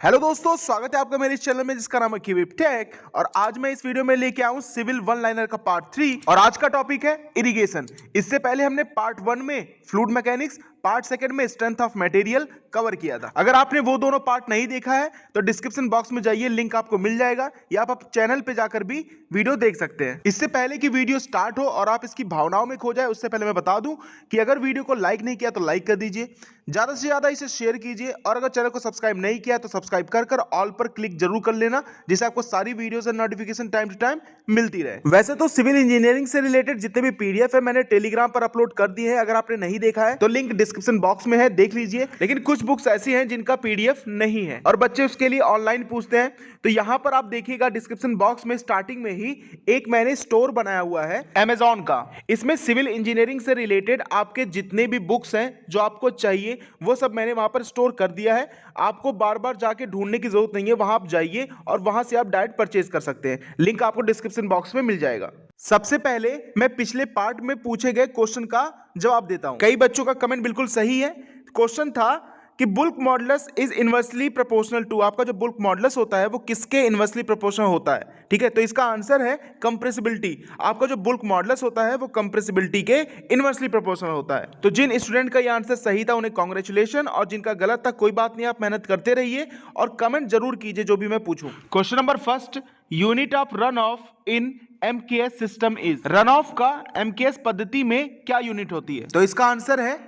Hello दोस्तों, स्वागत है आपका मेरे इस चैनल में जिसका नाम है कीविप टेक। और आज मैं इस वीडियो में लेके आऊं सिविल वन लाइनर का पार्ट 3 और आज का टॉपिक है इरिगेशन। इससे पहले हमने पार्ट 1 में फ्लूइड मैकेनिक्स, पार्ट 2 में स्ट्रेंथ ऑफ मटेरियल कवर किया था। अगर आपने वो दोनों पार्ट नहीं देखा है तो डिस्क्रिप्शन बॉक्स में जाइए, लिंक आपको मिल जाएगा या आप चैनल पे जाकर भी वीडियो देख सकते हैं। इससे पहले कि वीडियो स्टार्ट हो और आप इसकी भावनाओं में खो जाए, उससे पहले मैं बता दूं कि अगर वीडियो को लाइक नहीं किया तो लाइक कर दीजिए, ज्यादा से ज्यादा इसे शेयर कीजिए और अगर चैनल को सब्सक्राइब नहीं किया तो सब्सक्राइब कर ऑल पर क्लिक जरूर कर लेना, जिससे आपको सारी वीडियोस और नोटिफिकेशन टाइम टू टाइम मिलती रहे। वैसे तो सिविल इंजीनियरिंग से रिलेटेड जितने भी पीडीएफ है मैंने टेलीग्राम पर अपलोड कर दिए हैं, अगर आपने नहीं देखा है तो लिंक डिस्क्रिप्शन बॉक्स में है, देख लीजिए। लेकिन कुछ बुक्स ऐसी हैं जिनका पीडीएफ नहीं है और बच्चे उसके लिए ऑनलाइन पूछते हैं, तो यहां पर आप देखिएगा डिस्क्रिप्शन बॉक्स में स्टार्टिंग में ही एक मैंने स्टोर बनाया हुआ है Amazon का। इसमें सिविल इंजीनियरिंग से रिलेटेड आपके जितने भी बुक्स हैं जो आपको चाहिए वो सब मैंने वहां पर स्टोर कर दिया है। आपको बार बार जाके ढूंढने की जरूरत नहीं है, वहां आप जाइए और वहां से आप डायरेक्ट परचेज कर सकते हैं। लिंक आपको डिस्क्रिप्शन बॉक्स में मिल जाएगा। सबसे पहले मैं पिछले पार्ट में पूछे गए क्वेश्चन का जवाब देता हूं। कई बच्चों का कमेंट बिल्कुल सही है। क्वेश्चन था कि bulk modulus is inversely proportional to, आपका जो बुल्क मॉडुलस होता है वो किसके इनवर्सली प्रोपोर्शनल होता है? ठीक है, तो इसका आंसर है कंप्रेसिबिलिटी। आपका जो बुल्क मॉडुलस होता है वो कंप्रेसिबिलिटी के इनवर्सली प्रोपोर्शनल होता है। तो जिन स्टूडेंट का ये आंसर सही था उन्हें कांग्रेचुलेशन, और जिनका गलत था कोई बात नहीं, आप मेहनत करते रहिए और कमेंट जरूर कीजिए जो भी मैं पूछूं। Question number first, unit of run of in MKS system is, run of का एमकेएस पद्धति में क्या यूनिट होती है? तो इसका आंसर है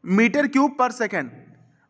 मीटर क्यूब पर सेकेंड।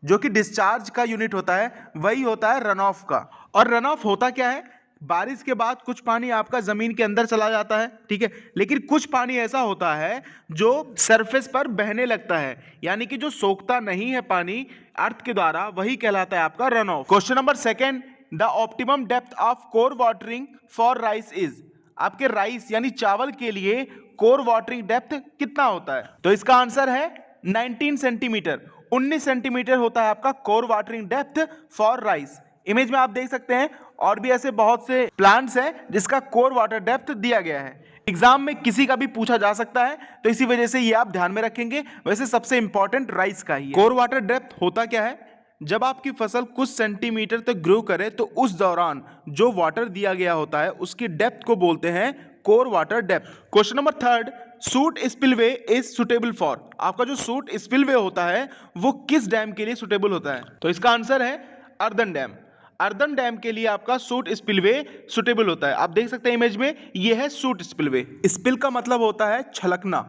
जो कि डिस्चार्ज का यूनिट होता है वही होता है रन ऑफ का। और रन ऑफ होता क्या है? बारिश के बाद कुछ पानी आपका जमीन के अंदर चला जाता है, ठीक है, लेकिन कुछ पानी ऐसा होता है जो सरफेस पर बहने लगता है, यानी कि जो सोखता नहीं है पानी अर्थ के द्वारा, वही कहलाता है आपका run of. Question number second, the optimum depth of core watering for rice is, आपके राइस यानी चावल के लिए कोर वाटरिंग डेप्थ कितना होता है? तो इसका आंसर है 19 सेंटीमीटर। 19 सेंटीमीटर होता है आपका core watering depth for rice. Image में आप देख सकते हैं और भी ऐसे बहुत से प्लांट्स हैं जिसका कोर वाटर डेप्थ दिया गया है। एग्जाम में किसी का भी पूछा जा सकता है, तो इसी वजह से ये आप ध्यान में रखेंगे। वैसे सबसे इंपॉर्टेंट राइस का ही है। कोर वाटर डेप्थ होता क्या है? जब आपकी फसल कुछ सेंटीमीटर तक ग्रो करे तो उस दौरान जो वाटर दिया गया होता है उसकी डेप्थ को बोलते हैं core water depth. Question number third, suit spillway is suitable for, आपका जो सूट स्पिलवे होता है वो किस डैम के लिए सुटेबल होता है? तो इसका आंसर है अर्दन डैम। अर्दन डैम के लिए आपका सूट स्पिलवे सुटेबल होता है। आप देख सकते हैं इमेज में, ये है सूट स्पिलवे। स्पिल का मतलब होता है छलकना,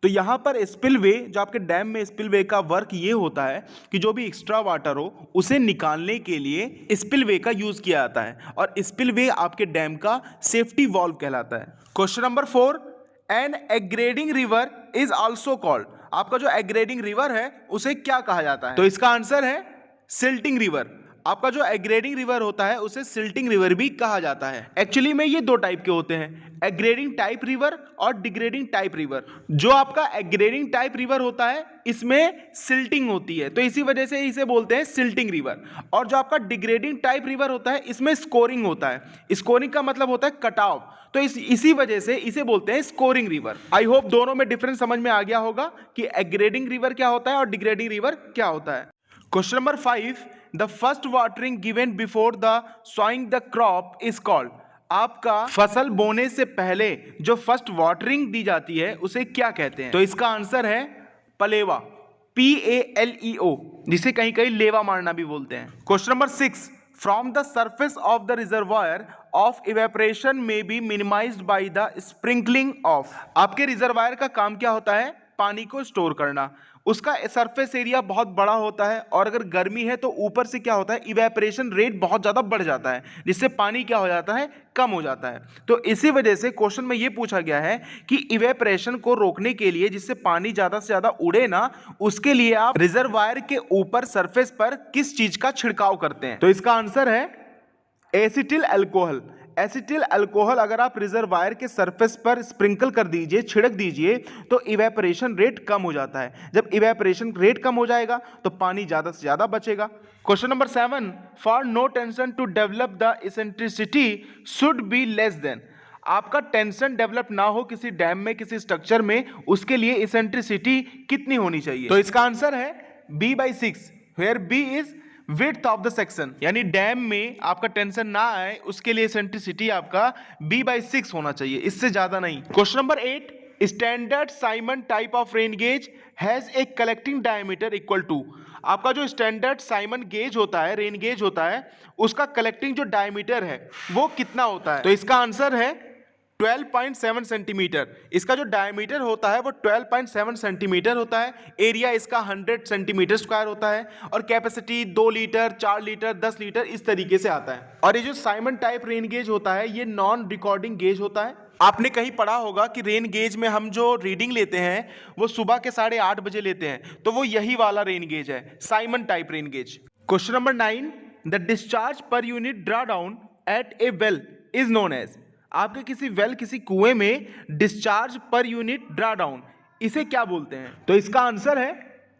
तो यहां पर स्पिलवे, जो आपके डैम में स्पिलवे का वर्क ये होता है कि जो भी एक्स्ट्रा वाटर हो उसे निकालने के लिए स्पिलवे का यूज किया जाता है, और स्पिलवे आपके डैम का सेफ्टी वॉल्व कहलाता है। Question number 4, an aggrading river is also called, आपका जो एग्रेडिंग रिवर है उसे क्या कहा जाता है? तो इसका आंसर है सिल्टिंग रिवर। आपका जो एग्रेडिंग रिवर होता है उसे सिल्टिंग रिवर भी कहा जाता है। एक्चुअली में ये दो टाइप के होते हैं, एग्रेडिंग टाइप रिवर और डिग्रेडिंग टाइप रिवर। जो आपका एग्रेडिंग टाइप रिवर होता है इसमें सिल्टिंग होती है, तो इसी वजह से इसे बोलते हैं सिल्टिंग रिवर। और जो आपका डिग्रेडिंग टाइप रिवर होता है इसमें स्कोरिंग होता है। स्कोरिंग का मतलब होता है कटाव, तो इसी वजह से इसे बोलते हैं स्कोरिंग रिवर। आई होप दोनों में डिफरेंस समझ में आ गया होगा कि एग्रेडिंग रिवर क्या होता है और डिग्रेडिंग रिवर क्या होता है। Question number 5, the first watering given before the sowing the crop is called, आपका फसल बोने से पहले जो फर्स्ट वाटरिंग दी जाती है उसे क्या कहते हैं? तो इसका आंसर है पलेवा, PALEO, जिसे कहीं कहीं लेवा मारना भी बोलते हैं। Question number 6, from the surface of the reservoir of evaporation में be minimized by the sprinkling of, आपके रिजर्वायर का काम क्या होता है? पानी को स्टोर करना। उसका सरफेस एरिया बहुत बड़ा होता है और अगर गर्मी है तो ऊपर से क्या होता है, इवेपोरेशन रेट बहुत ज़्यादा बढ़ जाता है, जिससे पानी क्या हो जाता है, कम हो जाता है। तो इसी वजह से क्वेश्चन में ये पूछा गया है कि इवेपोरेशन को रोकने के लिए, जिससे पानी ज़्यादा से ज़्यादा उड़े ना, उसके लिए आप रिजर्वायर के ऊपर सरफेस पर किस चीज़ का छिड़काव करते हैं? तो इसका आंसर है एसिटिल अल्कोहल। एसिटिल अल्कोहल अगर आप रिजर्वायर के सरफेस पर स्प्रिंकल कर दीजिए, छिड़क दीजिए, तो इवेपोरेशन रेट कम हो जाता है। जब इवेपोरेशन रेट कम हो जाएगा तो पानी ज्यादा से ज्यादा बचेगा। Question number 7, for no tension to develop the eccentricity should be less than, आपका टेंशन डेवलप ना हो किसी डैम में, किसी स्ट्रक्चर में, उसके लिए इसेंट्रिसिटी कितनी होनी चाहिए? तो इसका आंसर है B/6, where B is width of the section, यानी डैम में आपका टेंशन ना आए उसके लिए सेंट्रिसिटी आपका B/6 होना चाहिए, इससे ज्यादा नहीं। Question number 8, standard Symon type of rain gauge has a collecting diameter equal to. आपका जो स्टैंडर्ड साइमन गेज होता है, रेन गेज होता है, उसका कलेक्टिंग जो डायमीटर है वो कितना होता है? तो इसका आंसर है 12.7 सेंटीमीटर। इसका जो डायमीटर होता है वो 12.7 सेंटीमीटर होता है। एरिया इसका 100 सेंटीमीटर स्क्वायर होता है और कैपेसिटी 2 लीटर, 4 लीटर, 10 लीटर इस तरीके से आता है। और ये जो साइमन टाइप रेन गेज होता है ये नॉन रिकॉर्डिंग गेज होता है। आपने कहीं पढ़ा होगा कि रेन गेज में हम जो रीडिंग लेते हैं वो सुबह के 8:30 बजे लेते हैं, तो वो यही वाला रेन गेज है, Symon type rain gauge. Question number 9, the discharge per unit draw down at a well is known as. आपके किसी वेल, किसी कुएं में discharge per unit draw down, इसे क्या बोलते हैं? तो इसका आंसर है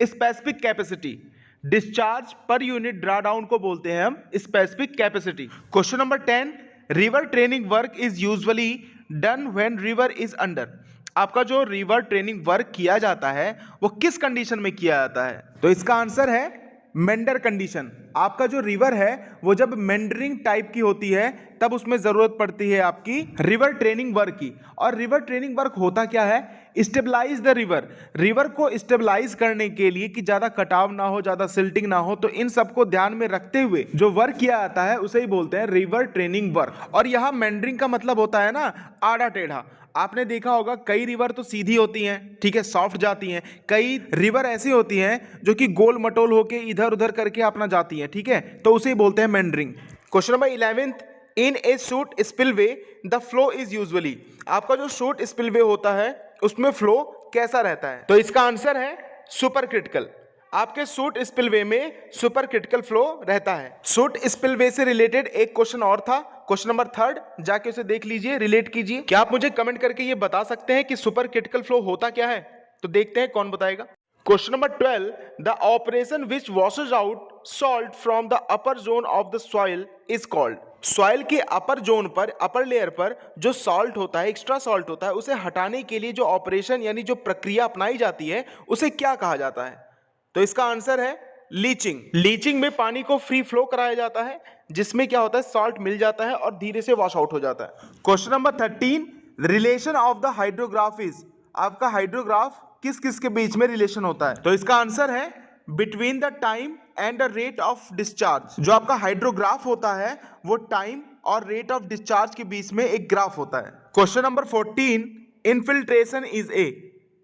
specific capacity. Discharge per unit draw down को बोलते हैं हम specific capacity. Question number 10, river training work is usually done when river is under. आपका जो रिवर ट्रेनिंग वर्क किया जाता है वो किस कंडीशन में किया जाता है? तो इसका आंसर है मेंडर कंडीशन। आपका जो रिवर है वो जब मेंडरिंग टाइप की होती है तब उसमें जरूरत पड़ती है आपकी रिवर ट्रेनिंग वर्क की। और रिवर ट्रेनिंग वर्क होता क्या है? Stabilise the river. रिवर को स्टेबलाइज करने के लिए कि ज्यादा कटाव ना हो, ज्यादा सिल्टिंग ना हो, तो इन सबको ध्यान में रखते हुए जो वर्क किया जाता है उसे ही बोलते हैं रिवर ट्रेनिंग वर्क। और यहाँ मेंडरिंग का मतलब होता है ना आड़ा टेढ़ा। आपने देखा होगा कई रिवर तो सीधी होती हैं, ठीक है, सॉफ्ट जाती हैं। कई रिवर ऐसी होती हैं जो कि गोल मटोल होके इधर उधर करके अपना जाती हैं, ठीक है, तो उसे बोलते हैं meandering. Question number 11, in A short spillway the flow is usually. आपका जो शॉर्ट स्पिलवे होता है उसमें फ्लो कैसा रहता है? तो इसका आंसर है सुपर क्रिटिकल। आपके शॉर्ट स्पिलवे में सुपर क्रिटिकल फ्लो रहता है। शॉर्ट स्पिलवे से रिलेटेड एक क्वेश्चन और था, क्वेश्चन नंबर 3, जाके उसे देख लीजिए, रिलेट कीजिए। क्या आप मुझे कमेंट करके ये बता सकते हैं कि सुपर क्रिटिकल फ्लो होता क्या है? तो देखते हैं कौन बताएगा। Question number 12, the operation which washes out salt from the upper zone of the soil is called. Soil के अपर जोन पर, अपर लेयर पर जो सॉल्ट होता है, एक्स्ट्रा सॉल्ट होता है, उसे हटाने के लिए जो ऑपरेशन यानी जो प्रक्रिया अपनाई जाती है उसे क्या कहा जाता है? तो इसका आंसर है लीचिंग। लीचिंग में पानी को फ्री फ्लो कराया जाता है जिसमें क्या होता है, सॉल्ट मिल जाता है और धीरे से वॉश आउट हो जाता है। Question number 13, relation of the hydrograph is. आपका हाइड्रोग्राफ किस किस के बीच में रिलेशन होता है? तो इसका आंसर है between the time and the rate of discharge. जो आपका हाइड्रोग्राफ होता है वो टाइम और रेट ऑफ डिस्चार्ज के बीच में एक ग्राफ होता है। Question number 14, infiltration is a.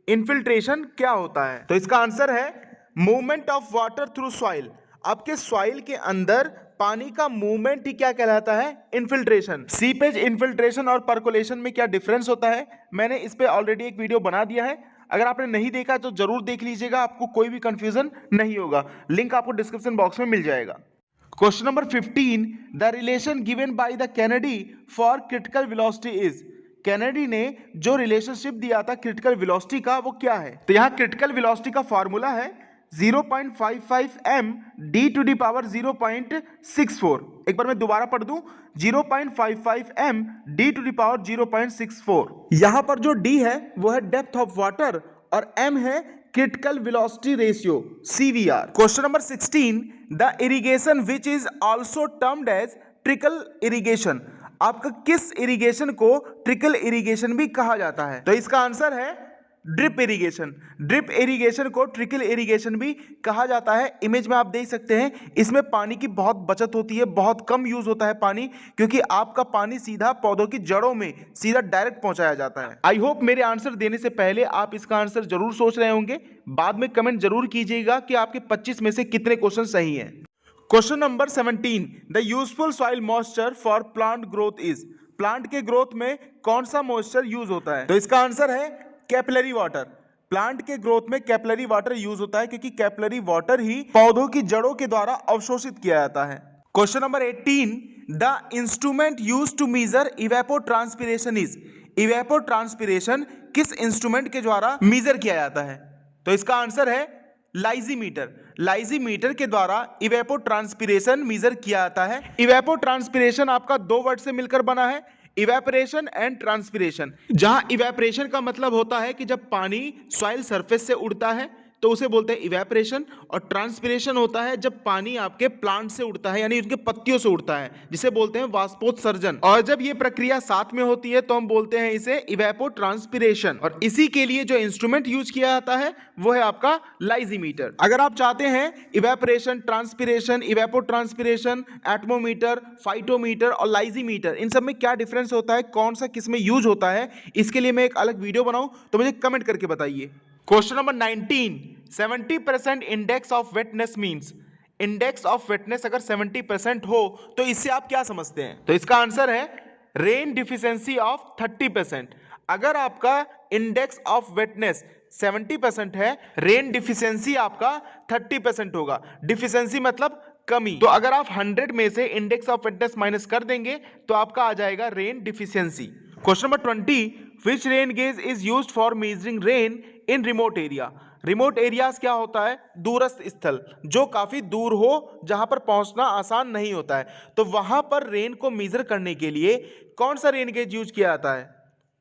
Infiltration क्या होता है? तो इसका आंसर है movement of water through soil. आपके सॉइल के अंदर पानी का मूवमेंट ही क्या कहलाता है? इनफिल्ट्रेशन। सीपेज इनफिल्ट्रेशन और पर्कोलेशन में क्या डिफरेंस होता है? मैंने इस पे ऑलरेडी एक वीडियो बना दिया है, अगर आपने नहीं देखा तो जरूर देख लीजिएगा, आपको कोई भी कंफ्यूजन नहीं होगा। लिंक आपको डिस्क्रिप्शन बॉक्स में मिल जाएगा। Question number 15, the relation given by the Kennedy for critical velocity is. Kennedy ने जो रिलेशनशिप दिया था क्रिटिकल वेलोसिटी का वो क्या है? तो यहाँ क्रिटिकल वेलोसिटी का फॉर्मूला है 0.55 m d to the power 0.64। एक बार मैं दोबारा पढ़ दूं, 0.55 m d to the power 0.64। यहां पर जो d है वो है डेप्थ ऑफ वाटर और m है critical velocity ratio CVR। Question number 16, the irrigation which is also termed as trickle irrigation. आपका किस इरिगेशन को ट्रिकल इरिगेशन भी कहा जाता है? तो इसका आंसर है ड्रिप इरिगेशन। ड्रिप इरिगेशन को ट्रिकल इरिगेशन भी कहा जाता है। इमेज में आप देख सकते हैं, इसमें पानी की बहुत बचत होती है, बहुत कम यूज होता है पानी, क्योंकि आपका पानी सीधा पौधों की जड़ों में सीधा डायरेक्ट पहुंचाया जाता है। आई होप मेरे आंसर देने से पहले आप इसका आंसर जरूर सोच रहे होंगे। बाद में कमेंट जरूर कीजिएगा कि आपके 25 में से कितने क्वेश्चन सही हैं। Question number 17, the useful soil moisture for plant growth is. Plant के ग्रोथ में कौन सा मॉइस्चर यूज होता है? तो इसका आंसर है कैपिलरी वाटर। प्लांट के ग्रोथ में कैपिलरी वाटर यूज होता है क्योंकि कैपिलरी वाटर ही पौधों की जड़ों के द्वारा अवशोषित किया जाता है। Question number 18, the instrument used to measure evapotranspiration is. Evapotranspiration किस इंस्ट्रूमेंट के द्वारा मेजर किया जाता है? तो इसका आंसर है लाइजीमीटर। लाइजीमीटर के द्वारा इवेपोट्रांसपिरेशन मेजर किया जाता है। इवेपोट्रांसपिरेशन आपका 2 वर्ड से मिलकर बना है, इवेपोरेशन एंड ट्रांसपिरेशन। जहां इवेपोरेशन का मतलब होता है कि जब पानी सॉइल सरफेस से उड़ता है तो उसे बोलते हैं इवेपोरेशन। और ट्रांसपिरेशन होता है जब पानी आपके प्लांट से उड़ता है, यानी उनके पत्तियों से उड़ता है, जिसे बोलते हैं वाष्पोत्सर्जन। और जब ये प्रक्रिया साथ में होती है तो हम बोलते हैं इसे इवेपोट्रांसपिरेशन। और इसी के लिए जो इंस्ट्रूमेंट यूज किया जाता है वो है आपका लाइजीमीटर। अगर आप चाहते हैं इवेपोरेशन, ट्रांसपिरेशन, इवेपोट्रांसपिरेशन, एटमोमीटर, फाइटोमीटर और लाइजीमीटर, इन सब में क्या डिफरेंस होता है, कौन सा किस में यूज होता है, इसके लिए मैं एक अलग वीडियो बनाऊं तो मुझे कमेंट करके बताइए। Question number 19, 70% index of वेटनेस means. Index of वेटनेस अगर 70% हो तो इससे आप क्या समझते हैं? तो इसका आंसर है रेन डिफिशियंसी ऑफ 30%। अगर आपका इंडेक्स ऑफ वेटनेस 70% है, रेन डिफिशियंसी आपका 30% होगा। डिफिशियंसी मतलब कमी। तो अगर आप 100 में से इंडेक्स ऑफ वेटनेस माइनस कर देंगे तो आपका आ जाएगा rain deficiency. Question number 20, which rain gauge is used for measuring rain in remote area. Remote areas क्या होता है? दूरस्थ स्थल, जो काफी दूर हो, जहां पर पहुंचना आसान नहीं होता है, तो वहां पर रेन को मेजर करने के लिए कौन सा रेन गेज यूज किया जाता है?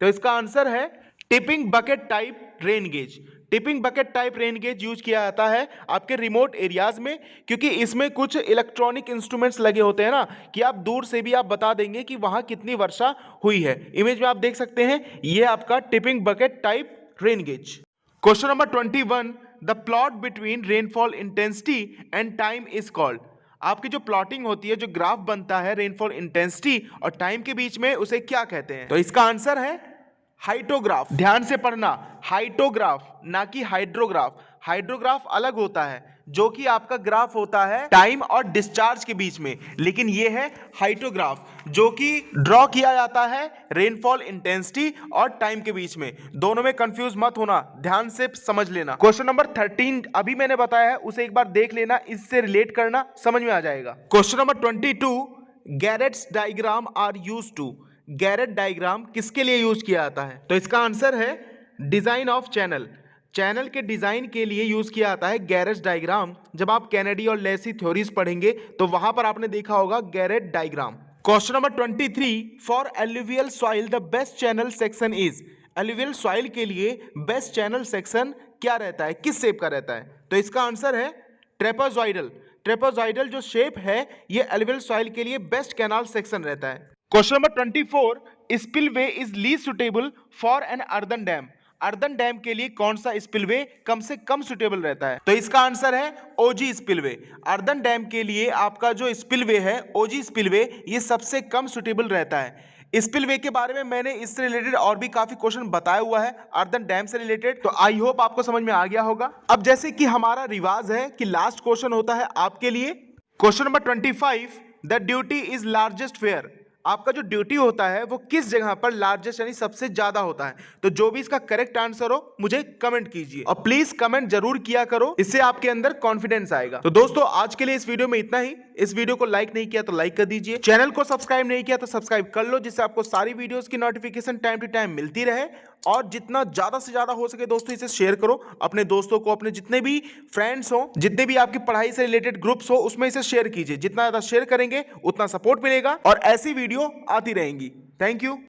तो इसका आंसर है tipping bucket type rain gauge. Tipping bucket type rain gauge use किया जाता है आपके रिमोट एरियाज में, क्योंकि इसमें कुछ इलेक्ट्रॉनिक इंस्ट्रूमेंट्स लगे होते हैं ना, कि आप दूर से भी आप बता देंगे कि वहां कितनी वर्षा हुई है। इमेज में आप देख सकते हैं, ये आपका tipping bucket type rain gauge. Question number 21, the plot between rainfall intensity and time is called. आपकी जो प्लॉटिंग होती है, जो ग्राफ बनता है रेनफॉल इंटेंसिटी और टाइम के बीच में, उसे क्या कहते हैं? तो इसका आंसर है हाइटोग्राफ। ध्यान से पढ़ना, हाइटोग्राफ ना कि हाइड्रोग्राफ। हाइड्रोग्राफ अलग होता है, जो कि आपका ग्राफ होता है टाइम और डिस्चार्ज के बीच में, लेकिन ये है हाइटोग्राफ, जो कि ड्रॉ किया जाता है रेनफॉल इंटेंसिटी और टाइम के बीच में। दोनों में कंफ्यूज मत होना, ध्यान से समझ लेना। क्वेश्चन नंबर 13 अभी मैंने बताया है, उसे एक बार देख लेना, इससे रिलेट करना समझ में आ जाएगा। Question number 22, Garrett's diagram are used to. Garrett diagram किसके लिए यूज किया जाता है? तो इसका आंसर है डिजाइन ऑफ चैनल। चैनल के डिजाइन के लिए यूज किया जाता है गैरेट डायग्राम। जब आप कैनेडी और लेसी थ्योरीज पढ़ेंगे तो वहां पर आपने देखा होगा Garrett diagram. Question number 23, for alluvial soil the best channel section is. Alluvial soil के लिए बेस्ट चैनल सेक्शन क्या रहता है, किस शेप का रहता है? तो इसका आंसर है ट्रेपेजॉइडल। ट्रेपेजॉइडल जो शेप है, ये एलुवियल सॉइल के लिए बेस्ट कैनाल सेक्शन रहता है। Question number 24, spillway is least suitable for an earthen dam. Earthen dam के लिए कौन सा स्पिलवे कम से कम सुटेबल रहता है? तो इसका आंसर है ओजी स्पिलवे। अर्दन डैम के लिए आपका जो स्पिलवे है, ओजी स्पिलवे, ये सबसे कम सुटेबल रहता है। स्पिलवे के बारे में मैंने इससे रिलेटेड और भी काफी क्वेश्चन बताया हुआ है अर्दन डैम से रिलेटेड, तो आई होप आपको समझ में आ गया होगा। अब जैसे कि हमारा रिवाज है कि लास्ट क्वेश्चन होता है आपके लिए। Question number 25, the duty is largest fair. आपका जो ड्यूटी होता है वो किस जगह पर लार्जेस्ट यानी सबसे ज्यादा होता है? तो जो भी इसका करेक्ट आंसर हो मुझे कमेंट कीजिए, और प्लीज कमेंट जरूर किया करो, इससे आपके अंदर कॉन्फिडेंस आएगा। तो दोस्तों आज के लिए इस वीडियो में इतना ही। इस वीडियो को लाइक नहीं किया तो लाइक कर दीजिए, चैनल को सब्सक्राइब नहीं किया तो सब्सक्राइब कर लो, जिससे आपको सारी वीडियोस की नोटिफिकेशन टाइम टू टाइम मिलती रहे। और जितना ज्यादा से ज्यादा हो सके दोस्तों इसे शेयर करो अपने दोस्तों को, अपने जितने भी फ्रेंड्स हो, जितने भी आपकी पढ़ाई से रिलेटेड ग्रुप्स हो, उसमें इसे शेयर कीजिए। जितना ज्यादा शेयर करेंगे उतना सपोर्ट मिलेगा और ऐसी वीडियो आती रहेंगी। Thank you.